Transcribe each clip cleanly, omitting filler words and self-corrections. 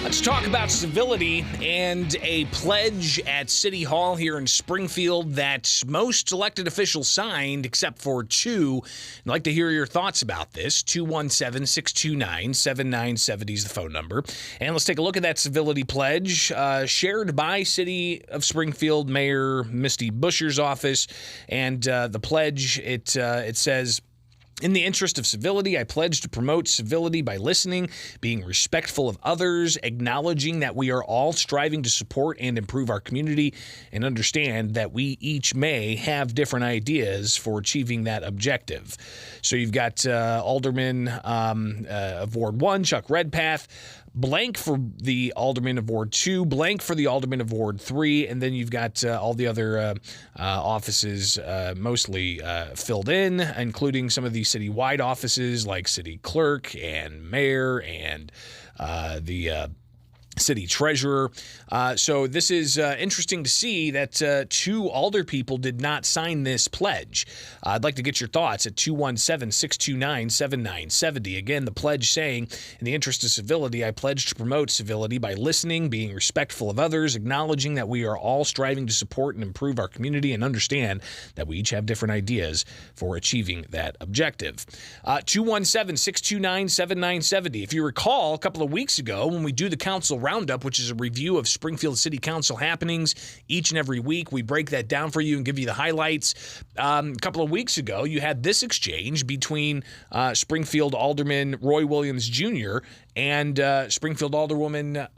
Let's talk about civility and a pledge at City Hall here in Springfield that most elected officials signed except for two. I'd like to hear your thoughts about this. 217-629-7970 is the phone number. And let's take a look at that civility pledge shared by City of Springfield Mayor Misty Buscher's office. And the pledge, it says, "In the interest of civility, I pledge to promote civility by listening, being respectful of others, acknowledging that we are all striving to support and improve our community, and understand that we each may have different ideas for achieving that objective." So you've got Alderman of Ward 1, Chuck Redpath, blank for the Alderman of Ward 2, blank for the Alderman of Ward 3, and then you've got all the other offices mostly filled in, including some of the citywide offices like city clerk and mayor and the city treasurer. So this is interesting to see that two alder people did not sign this pledge. I'd like to get your thoughts at 217-629-7970. Again, the pledge saying, "In the interest of civility, I pledge to promote civility by listening, being respectful of others, acknowledging that we are all striving to support and improve our community, and understand that we each have different ideas for achieving that objective." 217-629-7970. If you recall, a couple of weeks ago when we do the council Roundup, which is a review of Springfield City Council happenings each and every week. We break that down for you and give you the highlights. A couple of weeks ago, you had this exchange between Springfield Alderman Roy Williams Jr. and Springfield Alderwoman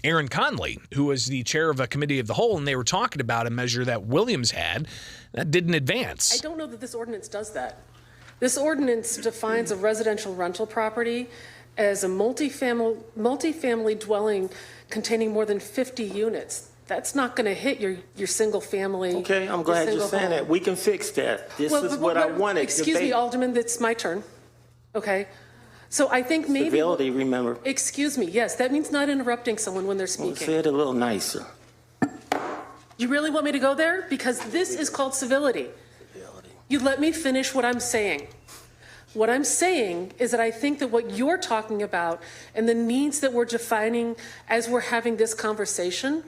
Aaron Conley, who was the chair of a committee of the whole, and they were talking about a measure that Williams had that didn't advance. I don't know that this ordinance does that. This ordinance defines a residential rental property as a multifamily dwelling containing more than 50 units. That's not going to hit your single family. Okay, I'm glad you're saying that. We can fix that. This is what I wanted. Excuse me, Alderman, that's my turn. Okay. So I think maybe... Civility, remember. Excuse me, yes, that means not interrupting someone when they're speaking. Say it a little nicer. You really want me to go there? Because this is called civility. You let me finish what I'm saying. What I'm saying is that I think that what you're talking about and the needs that we're defining as we're having this conversation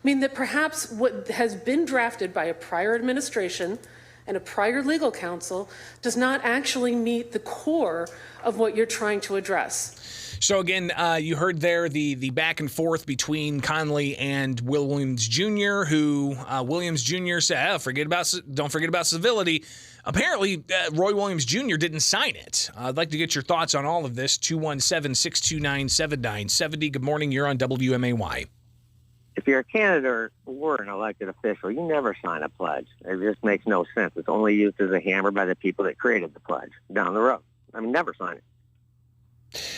mean that perhaps what has been drafted by a prior administration and a prior legal counsel does not actually meet the core of what you're trying to address. So again, you heard there the back and forth between Conley and Williams Jr., who Williams Jr. said, don't forget about civility. Apparently, Roy Williams Jr. didn't sign it. I'd like to get your thoughts on all of this. 217-629-7970. Good morning. You're on WMAY. If you're a candidate or an elected official, you never sign a pledge. It just makes no sense. It's only used as a hammer by the people that created the pledge down the road. I mean, never sign it.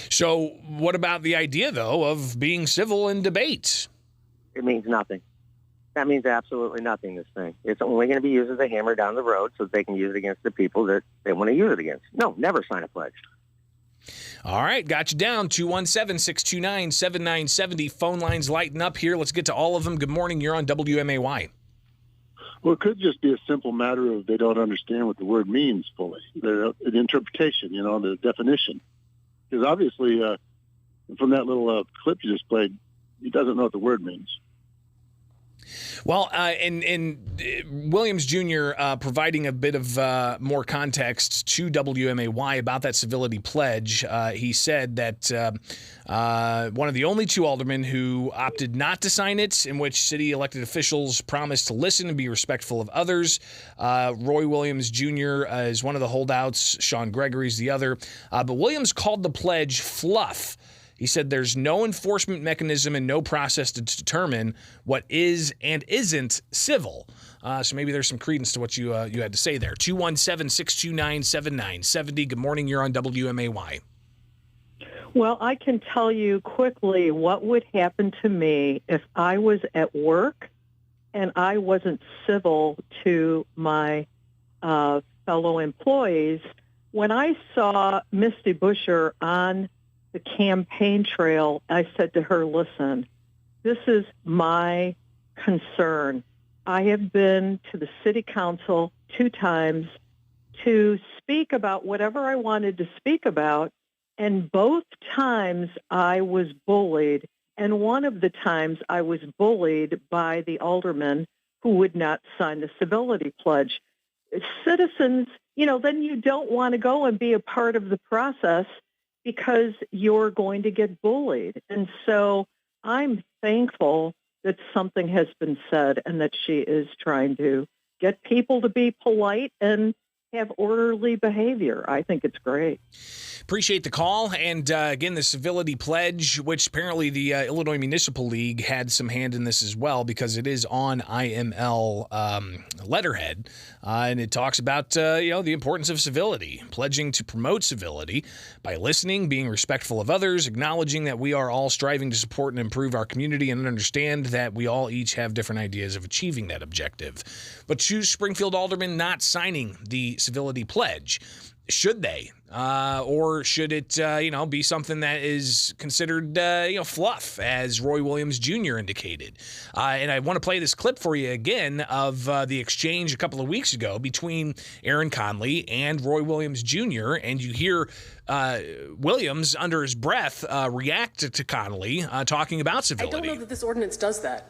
So what about the idea, though, of being civil in debate? It means nothing. That means absolutely nothing, this thing. It's only going to be used as a hammer down the road so that they can use it against the people that they want to use it against. No, never sign a pledge. All right, got you down. 217-629-7970. Phone lines lighting up here. Let's get to all of them. Good morning. You're on WMAY. Well, it could just be a simple matter of they don't understand what the word means fully. The interpretation, the definition. Because obviously, from that little clip you just played, he doesn't know what the word means. Well, and Williams Jr. Providing a bit of more context to WMAY about that civility pledge, he said that one of the only two aldermen who opted not to sign it, in which city elected officials promised to listen and be respectful of others. Roy Williams Jr. Is one of the holdouts. Sean Gregory's the other. But Williams called the pledge fluff. He said there's no enforcement mechanism and no process to determine what is and isn't civil. So maybe there's some credence to what you had to say there. 217-629-7970. Good morning. You're on WMAY. Well, I can tell you quickly what would happen to me if I was at work and I wasn't civil to my fellow employees. When I saw Misty Buscher on the campaign trail, I said to her, listen, this is my concern. I have been to the city council 2 times to speak about whatever I wanted to speak about, And both times I was bullied. And one of the times I was bullied by the alderman who would not sign the civility pledge. Citizens, then you don't want to go and be a part of the process because you're going to get bullied. And so I'm thankful that something has been said and that she is trying to get people to be polite and have orderly behavior. I think it's great. Appreciate the call. And again, the civility pledge, which apparently the Illinois Municipal League had some hand in this as well, because it is on IML letterhead. And it talks about, the importance of civility, pledging to promote civility by listening, being respectful of others, acknowledging that we are all striving to support and improve our community, and understand that we all each have different ideas of achieving that objective. But choose Springfield aldermen not signing the civility pledge. Should they? Or should it, be something that is considered, fluff, as Roy Williams Jr. indicated? And I want to play this clip for you again of the exchange a couple of weeks ago between Aaron Conley and Roy Williams Jr., and you hear Williams, under his breath, react to Conley talking about civility. I don't know that this ordinance does that.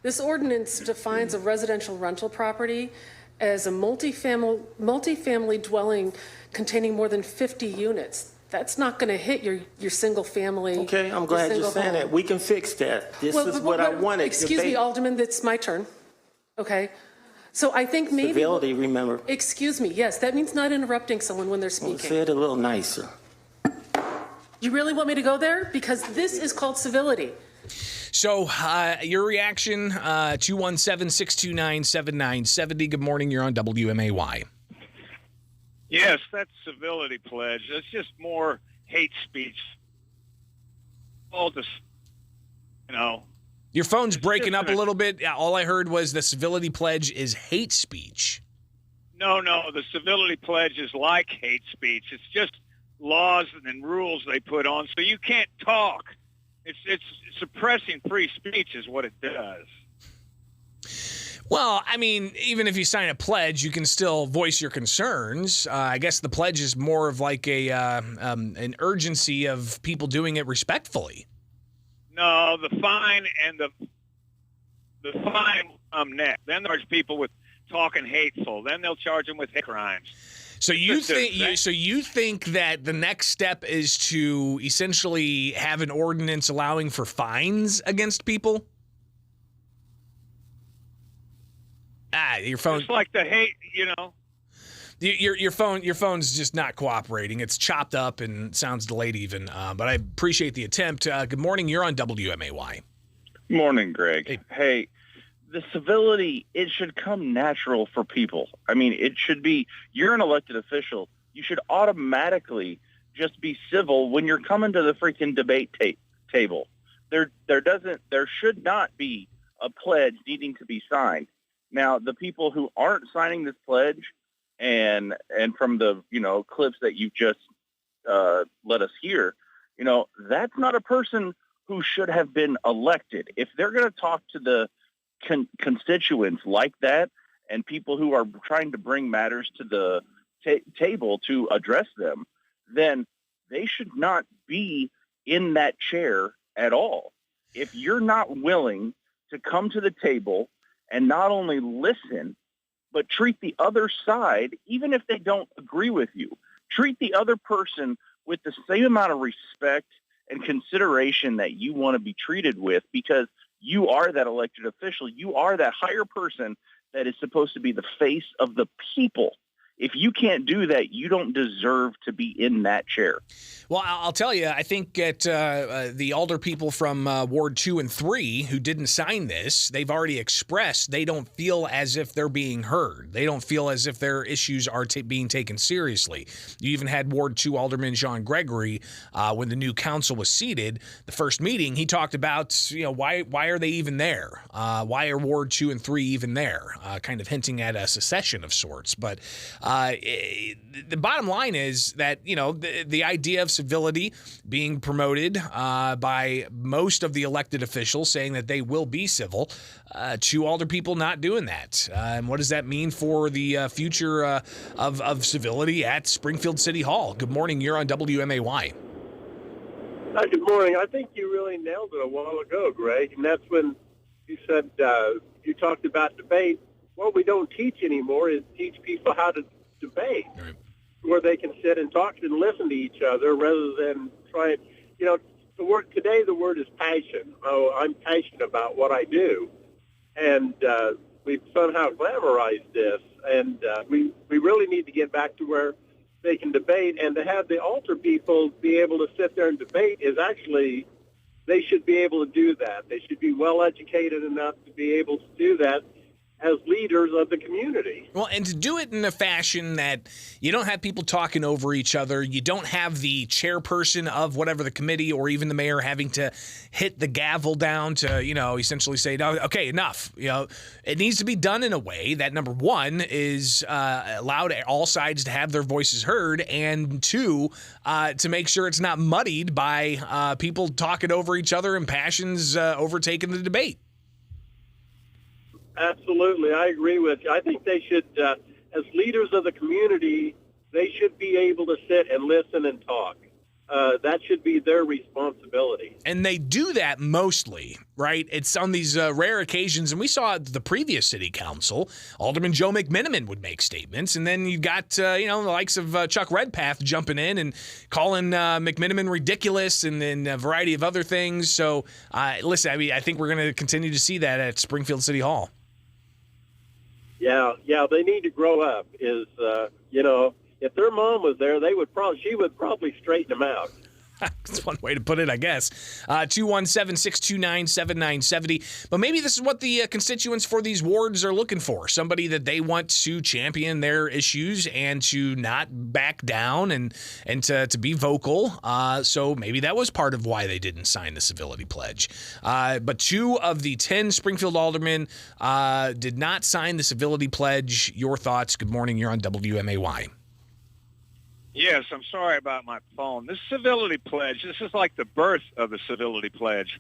This ordinance defines a residential rental property as a multifamily dwelling containing more than 50 units. That's not going to hit your single family. Okay, I'm glad you're saying that. We can fix that. This is what I wanted. Excuse me, Alderman, it's my turn. Okay. So I think maybe... Civility, remember. Excuse me, yes, that means not interrupting someone when they're Well, speaking. say it a little nicer. You really want me to go there? Because this is called civility. So your reaction, 217-629-7970. Good morning. You're on WMAY. Yes, that's civility pledge. That's just more hate speech. All this, Your phone's breaking up a little bit. All I heard was the civility pledge is hate speech. No, the civility pledge is like hate speech. It's just laws and rules they put on, so you can't talk. It's suppressing free speech is what it does. Well, I mean, even if you sign a pledge, you can still voice your concerns. I guess the pledge is more of like an urgency of people doing it respectfully. No, the fine and the fine next. Then there's people with talking hateful. Then they'll charge them with hate crimes. So you think that the next step is to essentially have an ordinance allowing for fines against people? Your phone. Just like the hate, Your phone's just not cooperating. It's chopped up and sounds delayed even. But I appreciate the attempt. Good morning. You're on WMAY. Morning, Greg. Hey, the civility, it should come natural for people. I mean, it should be, you're an elected official. You should automatically just be civil when you're coming to the freaking debate table. There should not be a pledge needing to be signed. Now, the people who aren't signing this pledge, and from the clips that you've just let us hear, that's not a person who should have been elected. If they're going to talk to the constituents like that, and people who are trying to bring matters to the table to address them, then they should not be in that chair at all. If you're not willing to come to the table and not only listen, but treat the other side, even if they don't agree with you, treat the other person with the same amount of respect and consideration that you want to be treated with, because you are that elected official. You are that higher person that is supposed to be the face of the people. If you can't do that, you don't deserve to be in that chair. Well, I'll tell you, I think that the alder people from Ward 2 and 3 who didn't sign this, they've already expressed they don't feel as if they're being heard. They don't feel as if their issues are being taken seriously. You even had Ward 2 Alderman John Gregory, when the new council was seated, the first meeting, he talked about, why are they even there? Why are Ward 2 and 3 even there? Kind of hinting at a secession of sorts. But the bottom line is that, the idea of civility being promoted by most of the elected officials saying that they will be civil to alder people not doing that. And what does that mean for the future of civility at Springfield City Hall? Good morning. You're on WMAY. Hi, good morning. I think you really nailed it a while ago, Greg, and that's when you said you talked about debate. What we don't teach anymore is teach people how to debate, Right. where they can sit and talk and listen to each other rather than try. You know, the word today, the word is passion. Oh, I'm passionate about what I do, and we've somehow glamorized this, and we really need to get back to where they can debate, and to have the altar people be able to sit there and debate is actually, they should be able to do that. They should be well educated enough to be able to do that as leaders of the community. Well, and to do it in a fashion that you don't have people talking over each other, you don't have the chairperson of whatever the committee or even the mayor having to hit the gavel down to, essentially say, no, okay, enough. It needs to be done in a way that, number one, is allowed all sides to have their voices heard, and two, to make sure it's not muddied by people talking over each other and passions overtaking the debate. Absolutely. I agree with you. I think they should, as leaders of the community, they should be able to sit and listen and talk. That should be their responsibility. And they do that mostly, right? It's on these rare occasions, and we saw at the previous city council, Alderman Joe McMiniman would make statements, and then you got, the likes of Chuck Redpath jumping in and calling McMiniman ridiculous and then a variety of other things. So, listen, I think we're going to continue to see that at Springfield City Hall. Yeah, they need to grow up. If their mom was there, she would probably straighten them out. That's one way to put it, I guess. 217-629-7970. But maybe this is what the constituents for these wards are looking for. Somebody that they want to champion their issues and to not back down and to be vocal. So maybe that was part of why they didn't sign the civility pledge. But 2 of the 10 Springfield aldermen did not sign the civility pledge. Your thoughts? Good morning. You're on WMAY. Yes, I'm sorry about my phone. This civility pledge, this is like the birth of the civility pledge.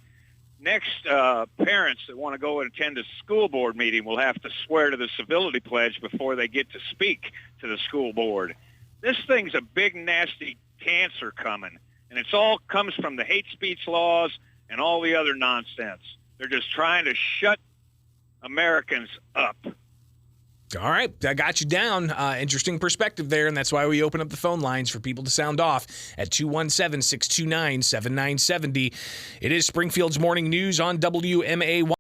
Next, parents that want to go and attend a school board meeting will have to swear to the civility pledge before they get to speak to the school board. This thing's a big, nasty cancer coming, and it's all comes from the hate speech laws and all the other nonsense. They're just trying to shut Americans up. All right, I got you down. Interesting perspective there, and that's why we open up the phone lines for people to sound off at 217-629-7970. It is Springfield's Morning News on WMAY.